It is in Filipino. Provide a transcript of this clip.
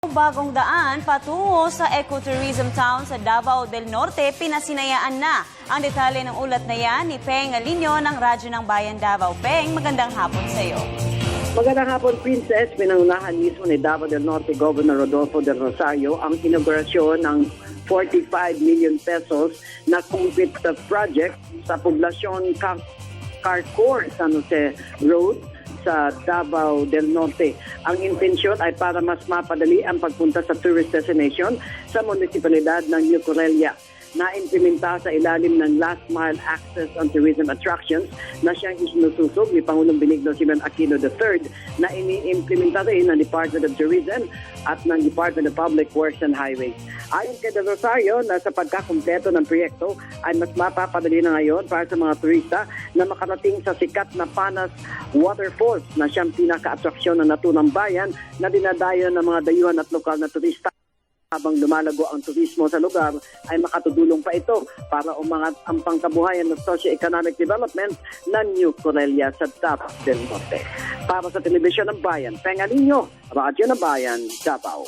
Bagong daan patungo sa ecotourism town sa Davao del Norte, pinasinayaan na. Ang detalye ng ulat na yan ni Peng Alinio ng Radyo ng Bayan Davao. Peng, magandang hapon sa iyo. Magandang hapon, Princess. Pinangunahan mismo ni Davao del Norte Governor Rodolfo del Rosario ang inaugurasyon ng 45 million pesos na complete project sa poblasyon Carcor, San Jose Road sa Davao del Norte. Ang intensyon ay para mas mapadali ang pagpunta sa tourist destination sa munisipalidad ng New Corellia. Na-implementa sa ilalim ng Last Mile Access and Tourism Attractions na siyang isinususog ni Pangulong Benigno Simeon Aquino III na ini-implementa rin ng Department of Tourism at ng Department of Public Works and Highways. Ayon kay Del Rosario na sa pagkakumpleto ng proyekto ay mas mapapadali na ngayon para sa mga turista na makarating sa sikat na Panas Waterfalls na siyang pinaka-atraksyon ng naturang bayan na dinadayo ng mga dayuhan at lokal na turista. Habang lumalago ang turismo sa lugar, ay makatutulong pa ito para umangat ang pangkabuhayan ng socio-economic development ng New Corellia sa Davao del Norte. Para sa Telebisyon ng Bayan, Peng Alinio, Radyo ng Bayan, Davao.